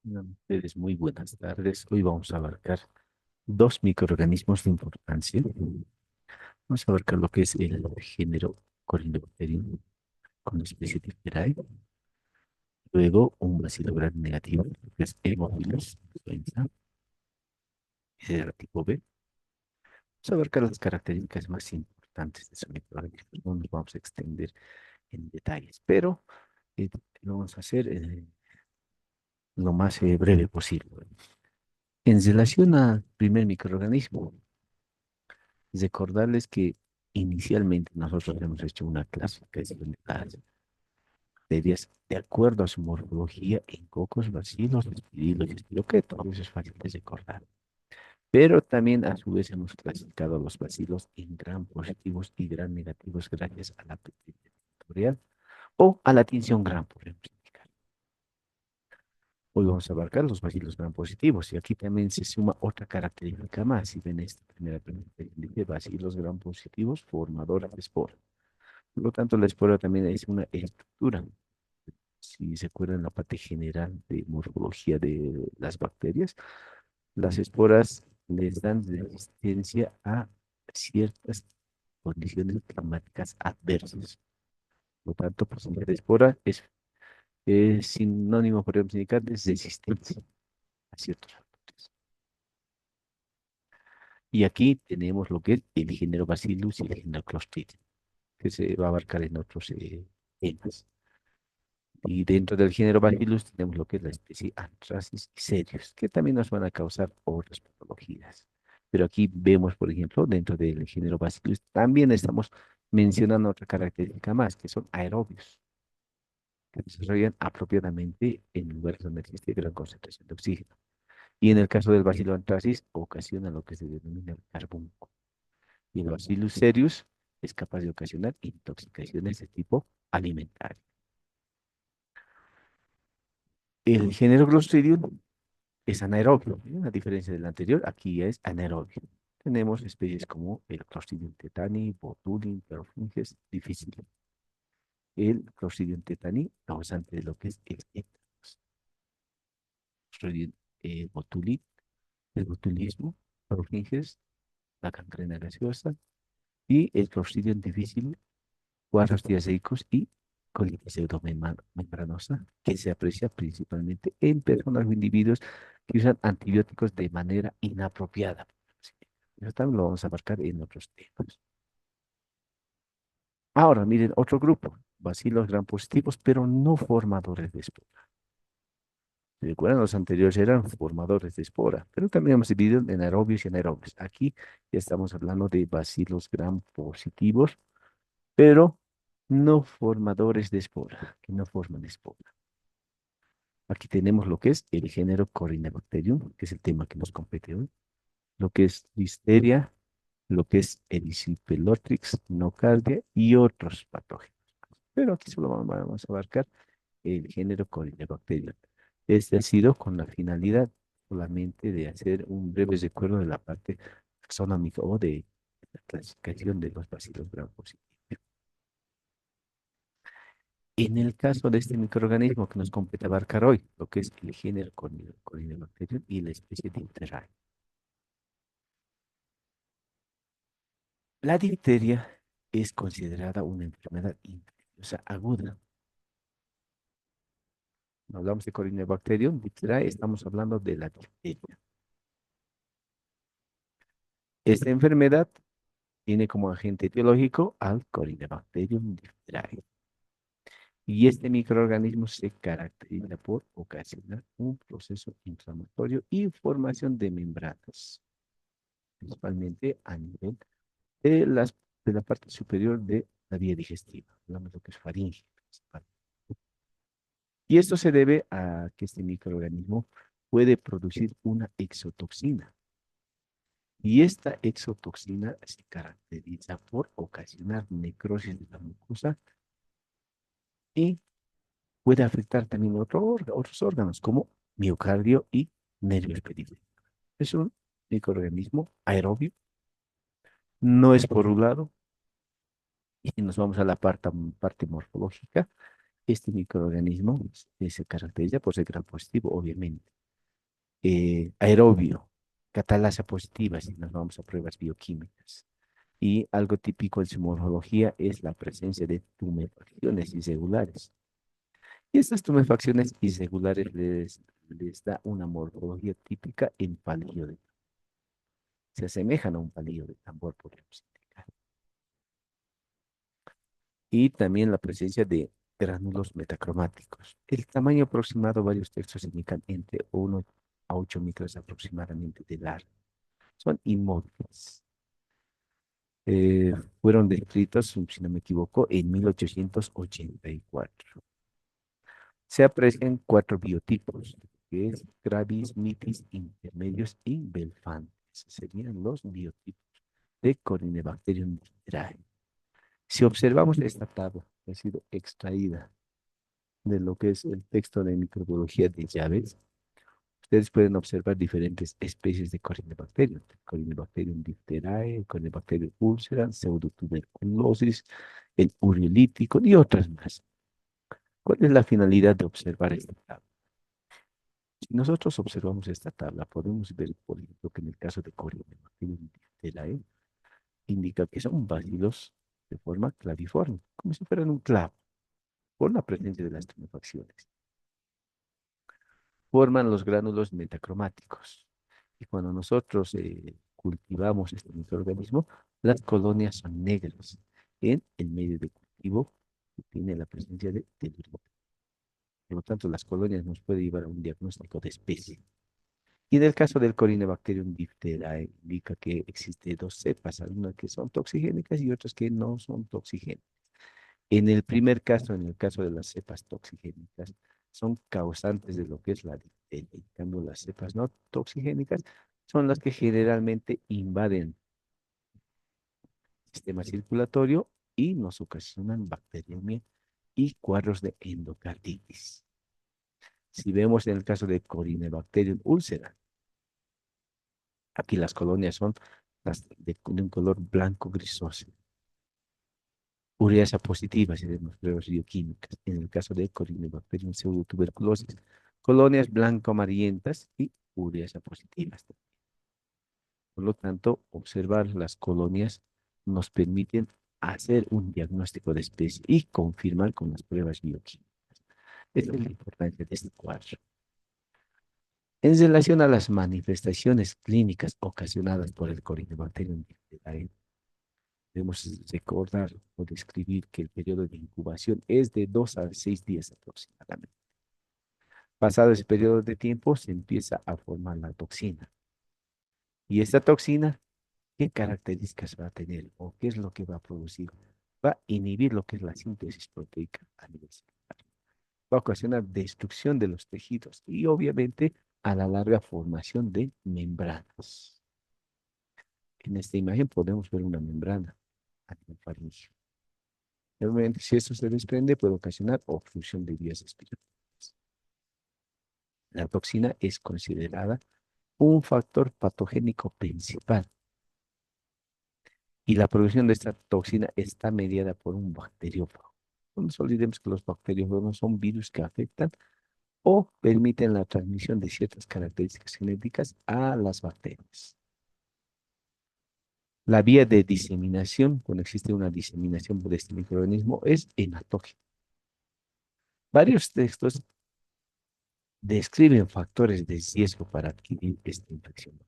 Ustedes muy buenas tardes. Hoy vamos a abarcar dos microorganismos de importancia. Vamos a abarcar lo que es el género Corynebacterium con la especie Dipterae. Luego un bacilo gram negativo, que es Haemophilus influenza, ese era tipo B. Vamos a abarcar las características más importantes de su microorganismo. No nos vamos a extender en detalles, pero eh, lo vamos a hacer lo más breve posible. En relación al primer microorganismo, recordarles que inicialmente nosotros hemos hecho una clasificación de las bacterias de acuerdo a su morfología en cocos, bacilos, espidilos y espiroquetos. Eso es fácil de recordar. Pero también a su vez hemos clasificado los bacilos en gram positivos y gram negativos gracias a la peptida vectorial o a la tinción gram, podemos indicar. Hoy vamos a abarcar los bacilos gram positivos y aquí también se suma otra característica más. Si ven esta primera pregunta, dice bacilos gram positivos formadores de esporas. Por lo tanto, la espora también es una estructura. Si se acuerdan la parte general de morfología de las bacterias, las esporas les dan resistencia a ciertas condiciones climáticas adversas. Por lo tanto, pues la espora es sinónimo, podríamos indicar, de resistencia a ciertos factores. Y aquí tenemos lo que es el género Bacillus y el género Clostridium, que se va a abarcar en otros temas. Y dentro del género Bacillus tenemos lo que es la especie Anthracis y Serius, que también nos van a causar otras patologías. Pero aquí vemos, por ejemplo, dentro del género Bacillus, también estamos mencionando otra característica más, que son aerobios, que se desarrollan apropiadamente en lugares donde existe gran concentración de oxígeno. Y en el caso del Bacillus anthracis, ocasiona lo que se denomina el carbúnculo. Y el Bacillus cereus es capaz de ocasionar intoxicaciones de tipo alimentario. El género Clostridium es anaerobio, ¿sí? A diferencia del anterior, aquí es anaerobio. Tenemos especies como el Clostridium tetani, Botulinum, Perfringens, difícil. El Clostridium tetani, causante de lo que es el tétanos. Clostridium botulinum, el botulismo, Perfringens, la cancrena gaseosa y el Clostridium difficile, cuadros diaceicos y colitis pseudomembranosa, que se aprecia principalmente en personas o individuos que usan antibióticos de manera inapropiada. Sí, eso también lo vamos a abarcar en otros temas. Ahora, miren, otro grupo, bacilos gram positivos, pero no formadores de espora. ¿Se recuerdan? Los anteriores eran formadores de espora, pero también hemos dividido en aerobios y anaerobios. Aquí ya estamos hablando de bacilos gram positivos, pero no formadores de espora, que no forman espora. Aquí tenemos lo que es el género Corynebacterium, que es el tema que nos compete hoy, lo que es Listeria, lo que es Erysipelotrix, Nocardia y otros patógenos. Pero aquí solo vamos a abarcar el género Corynebacterium. Este ha sido con la finalidad solamente de hacer un breve recuerdo de la parte taxonómica o de la clasificación de los bacilos gram positivos. En el caso de este microorganismo que nos compete abarcar hoy, lo que es el género Corynebacterium y la especie Dipterae. La difteria es considerada una enfermedad infecciosa aguda. No hablamos de Corynebacterium, Dipterae, estamos hablando de la difteria. Esta enfermedad tiene como agente etiológico al Corynebacterium diphtheriae. Y este microorganismo se caracteriza por ocasionar un proceso inflamatorio y formación de membranas, principalmente a nivel de, de la parte superior de la vía digestiva, hablamos de lo que es faringe principal. Y esto se debe a que este microorganismo puede producir una exotoxina. Y esta exotoxina se caracteriza por ocasionar necrosis de la mucosa y puede afectar también otros órganos como miocardio y nervios periféricos. Es un microorganismo aerobio, no es porulado y nos vamos a la parte morfológica. Este microorganismo se caracteriza por ser gram positivo, obviamente. Aerobio, catalasa positiva, si nos vamos a pruebas bioquímicas. Y algo típico en su morfología es la presencia de tumefacciones irregulares. Y estas tumefacciones irregulares les da una morfología típica en palillo de tambor. Se asemejan a un palillo de tambor, podemos indicar. Y también la presencia de gránulos metacromáticos. El tamaño aproximado, varios textos indican entre 1 a 8 micras aproximadamente de largo. Son inmóviles. Eh, Fueron descritos, si no me equivoco, en 1884. Se aprecian cuatro biotipos, que es gravis, mitis, intermedios y belfantes. Serían los biotipos de Corynebacterium dipterae. Si observamos esta tabla, que ha sido extraída de lo que es el texto de microbiología de Llaves, ustedes pueden observar diferentes especies de Corynebacterium. Corynebacterium dipterae, Corynebacterium ulcerans, pseudotuberculosis, el uriolítico y otras más. ¿Cuál es la finalidad de observar esta tabla? Si nosotros observamos esta tabla, podemos ver, por ejemplo, que en el caso de Corynebacterium dipterae, indica que son bacilos de forma claviforme, como si fueran un clavo, por la presencia de las tumefacciones. Forman los gránulos metacromáticos. Y cuando nosotros cultivamos este microorganismo, las colonias son negras en el medio de cultivo que tiene la presencia de telurita. Por lo tanto, las colonias nos puede llevar a un diagnóstico de especie. Y en el caso del Corynebacterium diphtheriae, indica que existe dos cepas, algunas que son toxigénicas y otras que no son toxigénicas. En el primer caso, en el caso de las cepas toxigénicas, son causantes de lo que es la difteria. En cambio, las cepas no toxigénicas son las que generalmente invaden el sistema circulatorio y nos ocasionan bacteriemia y cuadros de endocarditis. Si vemos en el caso de Corynebacterium ulcera, aquí las colonias son las de un color blanco grisoso. Ureasa positiva, si vemos pruebas bioquímicas. En el caso de Corynebacterium pseudotuberculosis, colonias blanco-amarillentas y ureasa positivas. Por lo tanto, observar las colonias nos permiten hacer un diagnóstico de especie y confirmar con las pruebas bioquímicas. Esa es la importancia de este cuadro. En relación a las manifestaciones clínicas ocasionadas por el Corynebacterium diphtheriae, debemos recordar o describir que el periodo de incubación es de 2 a 6 días aproximadamente. Pasado ese periodo de tiempo, se empieza a formar la toxina. Y esta toxina, ¿qué características va a tener o qué es lo que va a producir? Va a inhibir lo que es la síntesis proteica a nivel celular. Va a ocasionar destrucción de los tejidos y obviamente a la larga formación de membranas. En esta imagen podemos ver una membrana a nivel faríngeo. Obviamente, si esto se desprende, puede ocasionar obstrucción de vías respiratorias. La toxina es considerada un factor patogénico principal y la producción de esta toxina está mediada por un bacteriófago. No nos olvidemos que los bacteriófagos son virus que afectan o permiten la transmisión de ciertas características genéticas a las bacterias. La vía de diseminación, cuando existe una diseminación de este microorganismo, es hematógena. Varios textos describen factores de riesgo para adquirir esta infección.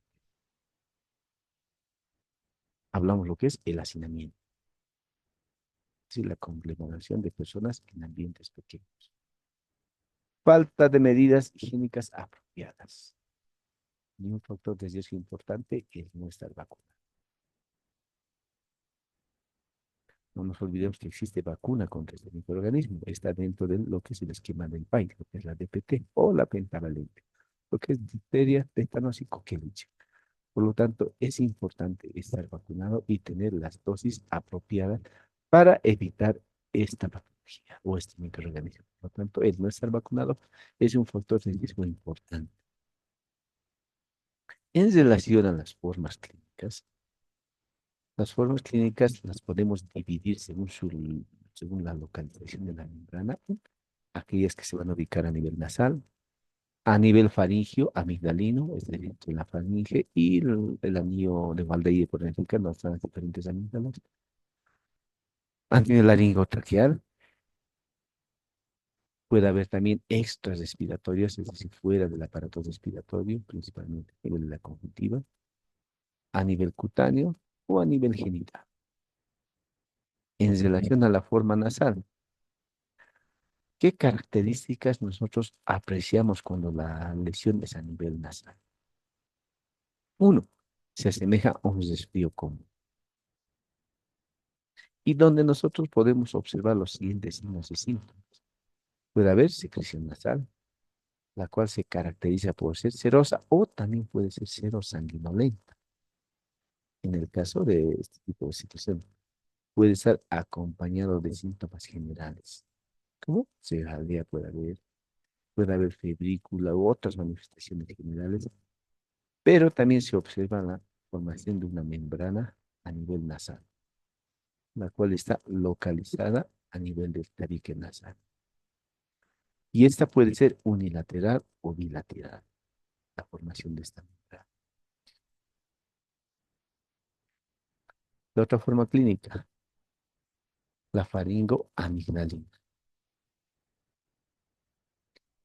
Hablamos lo que es el hacinamiento, es decir, la conglomeración de personas en ambientes pequeños. Falta de medidas higiénicas apropiadas. Y un factor de riesgo importante es no estar vacunado. No nos olvidemos que existe vacuna contra este microorganismo. Está dentro de lo que es el esquema del país, lo que es la DPT o la pentavalente, lo que es difteria, tétanos y coqueluche. Por lo tanto, es importante estar vacunado y tener las dosis apropiadas para evitar esta patología o este microorganismo. Por lo tanto, el no estar vacunado es un factor de riesgo importante. En relación a las formas clínicas las podemos dividir según la localización de la membrana aquellas que se van a ubicar a nivel nasal, a nivel faríngeo, amigdalino, es decir, entre la faringe y el anillo de Waldeier, por ejemplo, donde están las diferentes amígdalas. A nivel laringotraqueal, puede haber también extras respiratorios, es decir, fuera del aparato respiratorio, principalmente a nivel de la conjuntiva, a nivel cutáneo o a nivel genital. En relación a la forma nasal, ¿qué características nosotros apreciamos cuando la lesión es a nivel nasal? Uno, se asemeja a un resfrío común. Y donde nosotros podemos observar los siguientes signos y síntomas. Puede haber secreción nasal, la cual se caracteriza por ser serosa o también puede ser serosanguinolenta. En el caso de este tipo de situación, puede estar acompañado de síntomas generales, como cefalea puede haber febrícula u otras manifestaciones generales, pero también se observa la formación de una membrana a nivel nasal, la cual está localizada a nivel del tabique nasal. Y esta puede ser unilateral o bilateral, la formación de esta membrana. La otra forma clínica, la faringoamigdalina.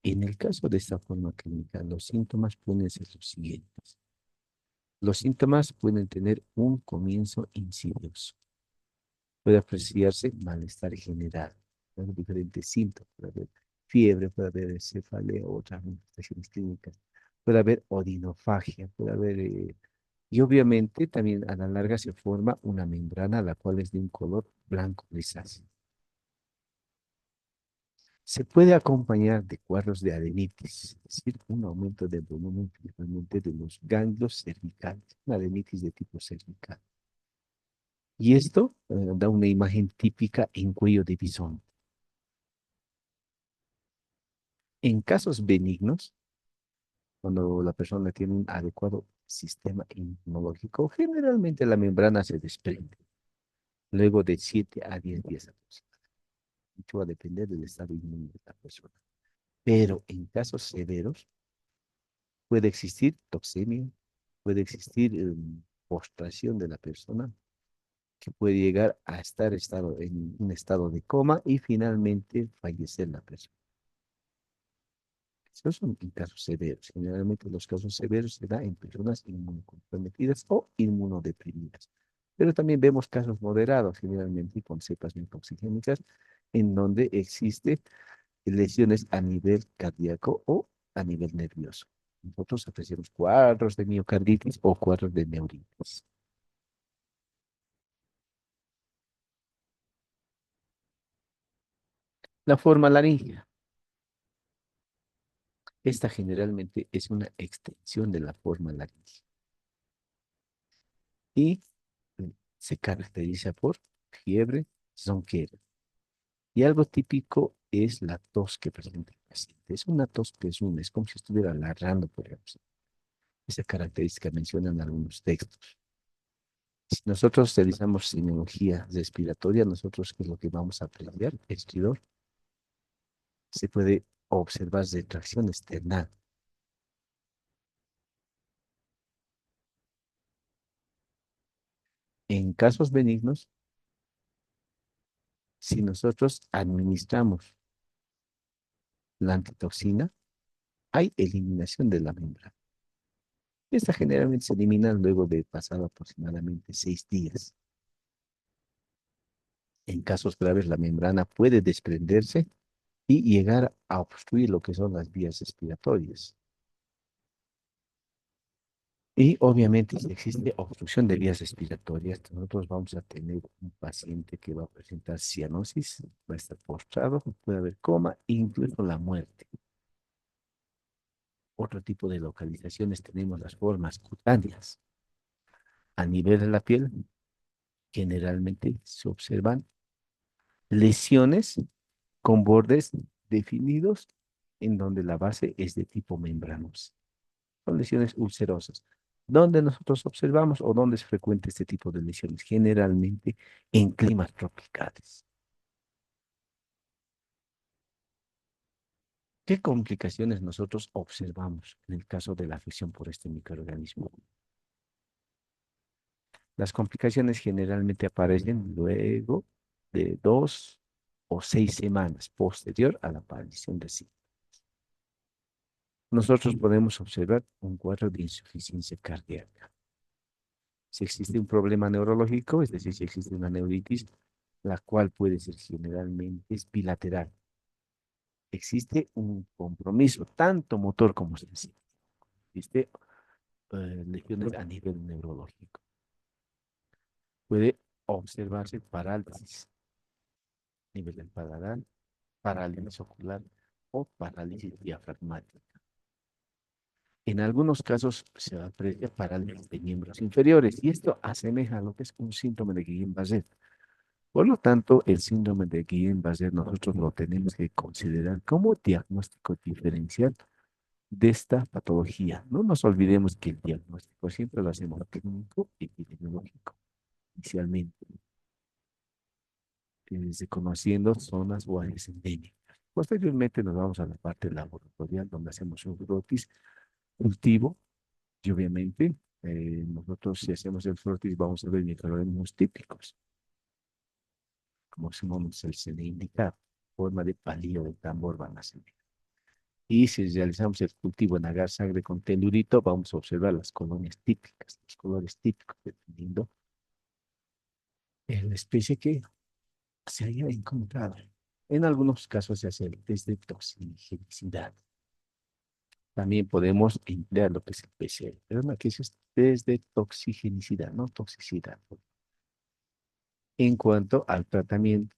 En el caso de esta forma clínica, los síntomas pueden ser los siguientes. Los síntomas pueden tener un comienzo insidioso. Puede apreciarse malestar general, puede haber diferentes síntomas, puede haber fiebre, puede haber cefalea o otras manifestaciones clínicas, puede haber odinofagia, puede haber, y obviamente también a la larga se forma una membrana la cual es de un color blanco grisáceo. Se puede acompañar de cuadros de adenitis, es decir, un aumento del volumen principalmente de los ganglios cervicales, una adenitis de tipo cervical. Y esto da una imagen típica en cuello de bisonte. En casos benignos, cuando la persona tiene un adecuado sistema inmunológico, generalmente la membrana se desprende luego de 7 a 10 días aproximadamente. Esto va a depender del estado inmune de la persona. Pero en casos severos puede existir toxemia, puede existir postración de la persona, que puede llegar a estar en un estado de coma y finalmente fallecer la persona. Esos son en casos severos. Generalmente los casos severos se dan en personas inmunocomprometidas o inmunodeprimidas. Pero también vemos casos moderados, generalmente con cepas intoxigénicas, en donde existe lesiones a nivel cardíaco o a nivel nervioso. Nosotros apreciamos cuadros de miocarditis o cuadros de neuritis. La forma laríngea. Esta generalmente es una extensión de la forma laríngea y se caracteriza por fiebre, zonquera. Y algo típico es la tos que presenta el paciente. Es una tos pesuda, es como si estuviera ladrando, por ejemplo. Esa característica mencionan algunos textos. Si nosotros realizamos semiología respiratoria, nosotros, ¿qué es lo que vamos a aprender? Estridor. Se puede observar retracción externa. En casos benignos, si nosotros administramos la antitoxina, hay eliminación de la membrana. Esta generalmente se elimina luego de pasar aproximadamente 6 días. En casos graves, la membrana puede desprenderse y llegar a obstruir lo que son las vías respiratorias. Y obviamente, si existe obstrucción de vías respiratorias, nosotros vamos a tener un paciente que va a presentar cianosis, va a estar postrado, puede haber coma e incluso la muerte. Otro tipo de localizaciones tenemos las formas cutáneas. A nivel de la piel, generalmente se observan lesiones con bordes definidos en donde la base es de tipo membranosa. Son lesiones ulcerosas. ¿Dónde nosotros observamos o dónde es frecuente este tipo de lesiones? Generalmente en climas tropicales. ¿Qué complicaciones nosotros observamos en el caso de la afección por este microorganismo? Las complicaciones generalmente aparecen luego de 2 o 6 semanas posterior a la aparición de síntomas. Nosotros podemos observar un cuadro de insuficiencia cardíaca. Si existe un problema neurológico, es decir, si existe una neuritis, la cual puede ser generalmente es bilateral. Existe un compromiso, tanto motor como sensible. Existe lesiones a nivel neurológico. Puede observarse parálisis a nivel del paladar, parálisis ocular o parálisis diafragmática. En algunos casos se aprecia parálisis de miembros inferiores y esto asemeja a lo que es un síndrome de Guillain-Barré. Por lo tanto, el síndrome de Guillain-Barré nosotros lo tenemos que considerar como diagnóstico diferencial de esta patología. No nos olvidemos que el diagnóstico siempre lo hacemos clínico y epidemiológico inicialmente, desconociendo zonas o áreas endémicas. Posteriormente nos vamos a la parte laboratorial donde hacemos un frotis cultivo y obviamente nosotros si hacemos el frotis vamos a ver microorganismos típicos, como su nombre se le indica, forma de palillo de tambor van a ser. Y si realizamos el cultivo en agar sangre con telurito, vamos a observar las colonias típicas, los colores típicos, dependiendo de la especie que se haya encontrado. En algunos casos se hace el test de toxigenicidad. También podemos emplear lo que es el PCR, pero no, que es test de toxigenicidad, no toxicidad. En cuanto al tratamiento,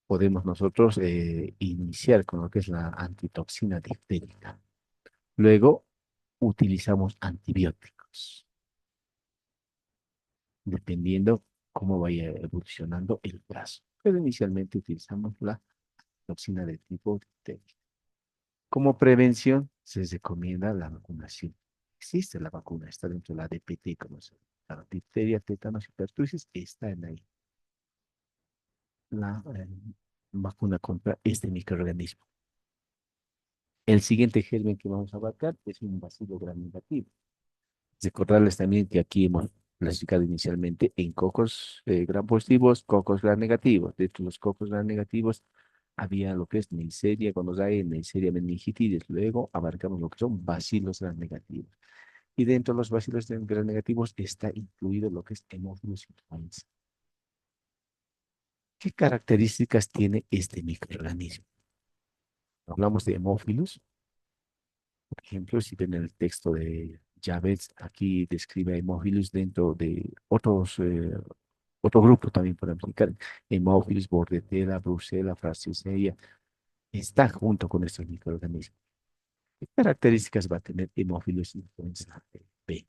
podemos nosotros iniciar con lo que es la antitoxina diftérica. Luego, utilizamos antibióticos, dependiendo cómo vaya evolucionando el caso. Pero inicialmente utilizamos la toxina de tipo diftérico. Como prevención, se recomienda la vacunación. Existe la vacuna, está dentro de la DPT, como se llama. La difteria, tétanos y pertussis está en ahí. La vacuna contra este microorganismo. El siguiente germen que vamos a abarcar es un bacilo gram negativo. Recordarles también que aquí hemos clasificado inicialmente en cocos gram positivos, cocos gram negativos. Dentro de los cocos gram negativos había lo que es Neisseria gonorrhoeae, Neisseria meningitidis. Luego abarcamos lo que son bacilos gram negativos. Y dentro de los bacilos gram negativos está incluido lo que es Haemophilus influenza. ¿Qué características tiene este microorganismo? Hablamos de Haemophilus. Por ejemplo, si ven el texto de Javed, aquí describe a Haemophilus dentro de otro grupo también podemos indicar. Haemophilus, Bordetella, Brucella, Franciseia, está junto con estos microorganismos. ¿Qué características va a tener Haemophilus influenza B?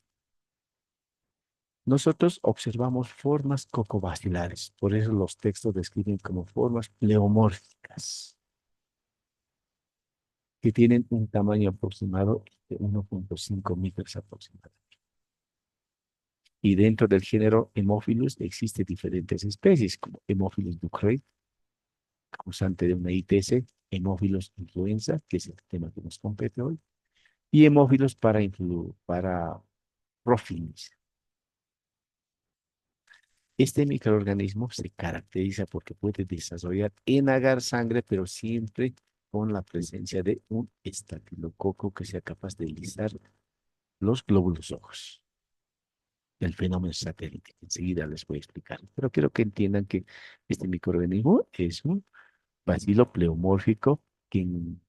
Nosotros observamos formas cocobacilares, por eso los textos describen como formas pleomórficas, que tienen un tamaño aproximado de 1,5 micras aproximadamente. Y dentro del género Haemophilus existen diferentes especies, como Haemophilus ducreyi, causante de una ITS, Haemophilus influenza, que es el tema que nos compete hoy, y Haemophilus para Profilis. Este microorganismo se caracteriza porque puede desarrollar en agar sangre, pero siempre con la presencia de un estafilococo que sea capaz de lisar los glóbulos rojos. El fenómeno satélite. Enseguida les voy a explicar. Pero quiero que entiendan que este microorganismo es un bacilo pleomórfico que en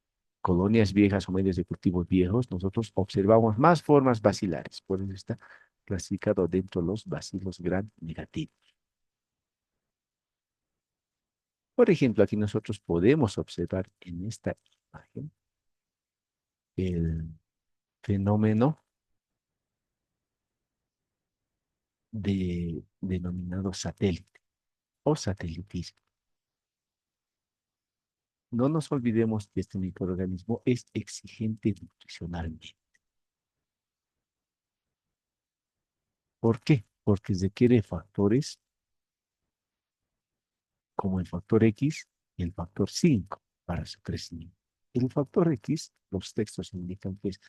colonias viejas o medios de cultivos viejos nosotros observamos más formas bacilares. Por eso está clasificado dentro de los bacilos gram negativos. Por ejemplo, aquí nosotros podemos observar en esta imagen el fenómeno denominado satélite o satelitismo. No nos olvidemos que este microorganismo es exigente nutricionalmente. ¿Por qué? Porque requiere factores como el factor X y el factor 5 para su crecimiento. El factor X, los textos indican que es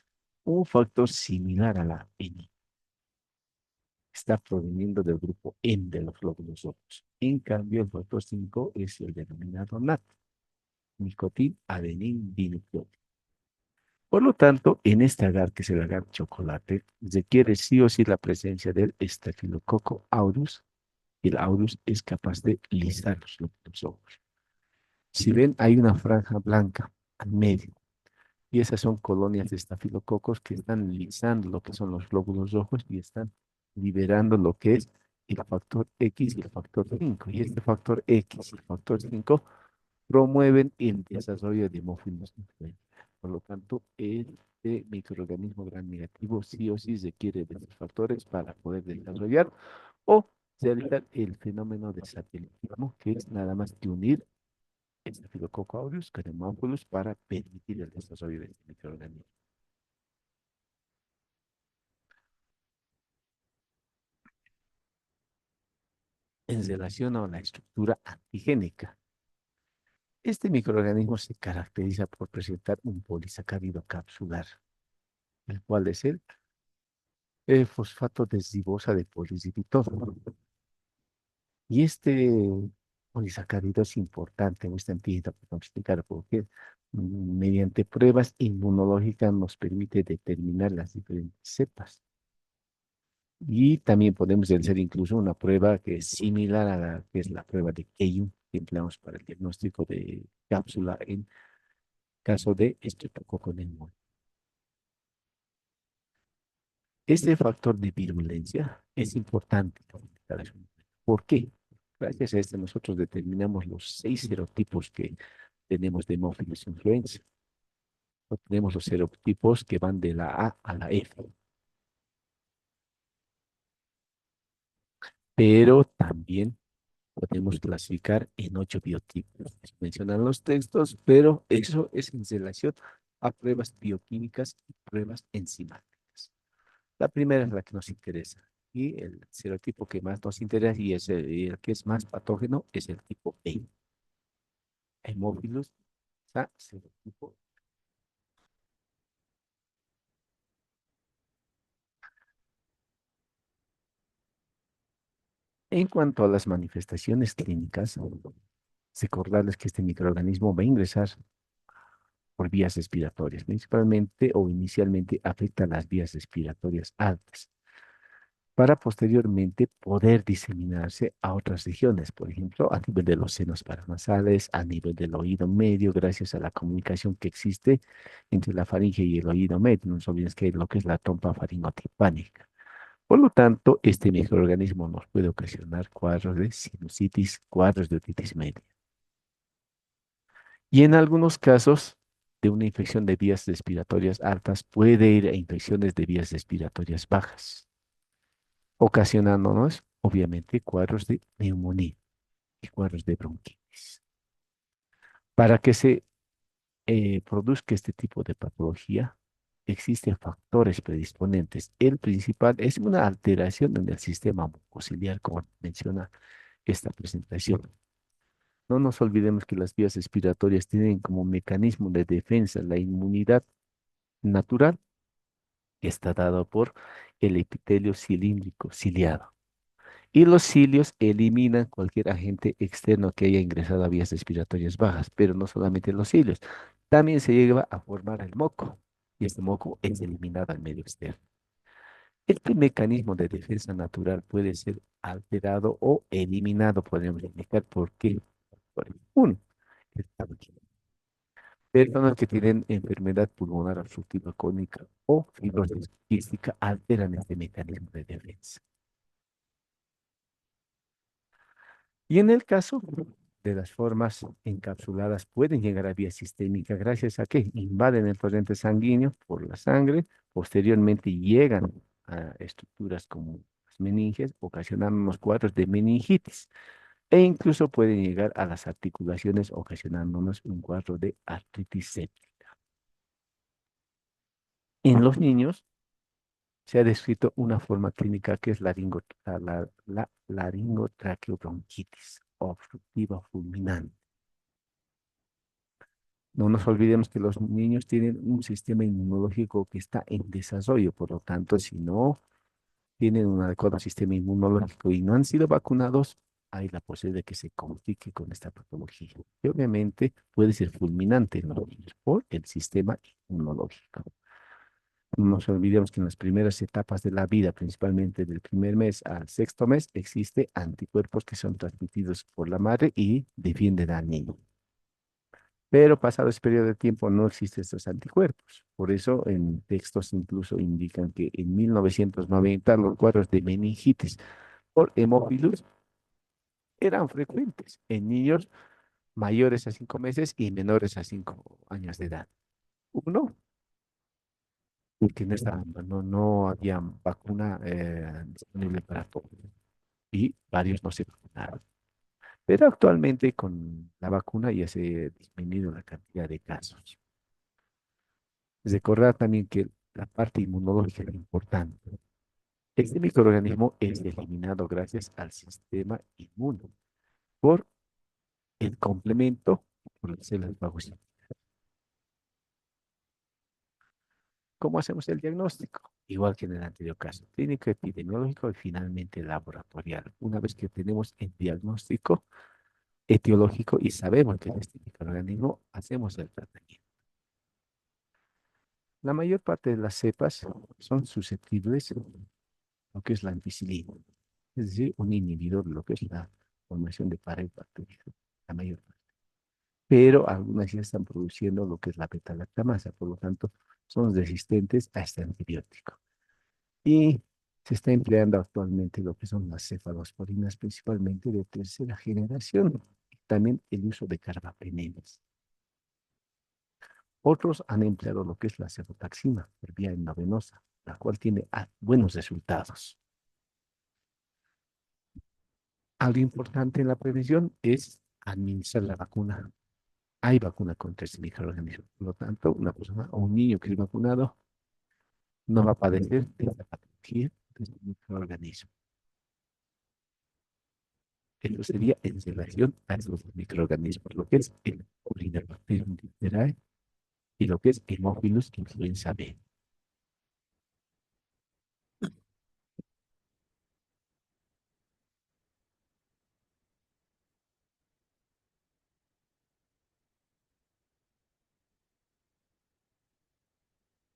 un factor similar a la N. Está proveniendo del grupo N de los glóbulos rojos. En cambio, el factor 5 es el denominado NAT, nicotín, adenín, dinucleótido. Por lo tanto, en este agar, que es el agar chocolate, requiere sí o sí la presencia del estafilococo aureus, y el aureus es capaz de lisar los glóbulos rojos. Si ven, hay una franja blanca al medio, y esas son colonias de estafilococos que están lisando lo que son los glóbulos rojos y están liberando lo que es el factor X y el factor 5. Y este factor X y el factor 5 promueven el desarrollo de hemófilos influentes. Por lo tanto, este microorganismo gram negativo sí o sí requiere de esos factores para poder desarrollar o realizar el fenómeno de satelitismo, que es nada más que unir Staphylococcus aureus con hemófilos para permitir el desarrollo de este microorganismo. En relación a la estructura antigénica, este microorganismo se caracteriza por presentar un polisacárido capsular, el cual es el fosfato desribosa de polidibitol. Y este polisacárido es importante en esta antígena, podemos explicar por qué. Mediante pruebas inmunológicas nos permite determinar las diferentes cepas. Y también podemos hacer incluso una prueba que es similar a la que es la prueba de Keyu que empleamos para el diagnóstico de cápsula en caso de estreptococo pneumoniae. Este factor de virulencia es importante. ¿Por qué? Gracias a este nosotros determinamos los 6 serotipos que tenemos de Haemophilus influenza. O tenemos los serotipos que van de la A a la F. Pero también podemos clasificar en 8 biotipos. Mencionan los textos, pero eso es en relación a pruebas bioquímicas y pruebas enzimáticas. La primera es la que nos interesa. Y el serotipo que más nos interesa y es el que es más patógeno es el tipo B. Hemófilos A serotipo. En cuanto a las manifestaciones clínicas, recordarles que este microorganismo va a ingresar por vías respiratorias, principalmente o inicialmente afecta las vías respiratorias altas, para posteriormente poder diseminarse a otras regiones, por ejemplo, a nivel de los senos paranasales, a nivel del oído medio, gracias a la comunicación que existe entre la faringe y el oído medio. No nos olvidemos que lo que es la trompa faringotimpánica. Por lo tanto, este microorganismo nos puede ocasionar cuadros de sinusitis, cuadros de otitis media. Y en algunos casos de una infección de vías respiratorias altas puede ir a infecciones de vías respiratorias bajas, ocasionándonos, obviamente, cuadros de neumonía y cuadros de bronquitis. Para que se produzca este tipo de patología, existen factores predisponentes. El principal es una alteración en el sistema mucociliar, como menciona esta presentación. No nos olvidemos que las vías respiratorias tienen como mecanismo de defensa la inmunidad natural, que está dado por el epitelio cilíndrico ciliado. Y los cilios eliminan cualquier agente externo que haya ingresado a vías respiratorias bajas, pero no solamente los cilios, también se llega a formar el moco, y este moco es eliminado al medio externo. Este mecanismo de defensa natural puede ser alterado o eliminado, podríamos indicar por qué. Uno, el tabaquismo. Personas que tienen enfermedad pulmonar obstructiva crónica o fibrosis quística alteran este mecanismo de defensa. Y en el caso de las formas encapsuladas, pueden llegar a vía sistémica gracias a que invaden el torrente sanguíneo por la sangre, posteriormente llegan a estructuras como las meninges, ocasionando unos cuadros de meningitis, e incluso pueden llegar a las articulaciones, ocasionándonos un cuadro de artritis séptica. En los niños se ha descrito una forma clínica que es la laringotraqueobronquitis obstructiva fulminante. No nos olvidemos que los niños tienen un sistema inmunológico que está en desarrollo, por lo tanto, si no tienen un adecuado sistema inmunológico y no han sido vacunados, hay la posibilidad de que se complique con esta patología. Y obviamente puede ser fulminante en los niños por el sistema inmunológico. No nos olvidemos que en las primeras etapas de la vida, principalmente del primer mes al sexto mes, existe anticuerpos que son transmitidos por la madre y defienden al niño. Pero pasado ese periodo de tiempo no existen estos anticuerpos. Por eso en textos incluso indican que en 1990 los cuadros de meningitis por hemófilos eran frecuentes en niños mayores a 5 meses y menores a 5 años de edad. Uno, porque no había vacuna disponible para todos y varios no se vacunaron. Pero actualmente con la vacuna ya se ha disminuido la cantidad de casos. Recordar también que la parte inmunológica es importante. Este microorganismo es eliminado gracias al sistema inmune por el complemento por las células fagocíticas. ¿Cómo hacemos el diagnóstico? Igual que en el anterior caso, clínico, epidemiológico y finalmente laboratorial. Una vez que tenemos el diagnóstico etiológico y sabemos que es este microorganismo, hacemos el tratamiento. La mayor parte de las cepas son susceptibles a lo que es la ampicilina, es decir, un inhibidor de lo que es la formación de pared bacteriana, la mayor parte. Pero algunas ya están produciendo lo que es la beta-lactamasa, por lo tanto, son resistentes a este antibiótico. Y se está empleando actualmente lo que son las cefalosporinas, principalmente de tercera generación, y también el uso de carbapenemas. Otros han empleado lo que es la cefotaxima por vía endovenosa, la cual tiene buenos resultados. Algo importante en la prevención es administrar la vacuna. Hay vacuna contra este microorganismo. Por lo tanto, una persona o un niño que es vacunado no va a padecer de esta patología de este microorganismo. Esto sería en relación a estos microorganismos, lo que es el Corynebacterium diphtheriae y lo que es Haemophilus influenza B.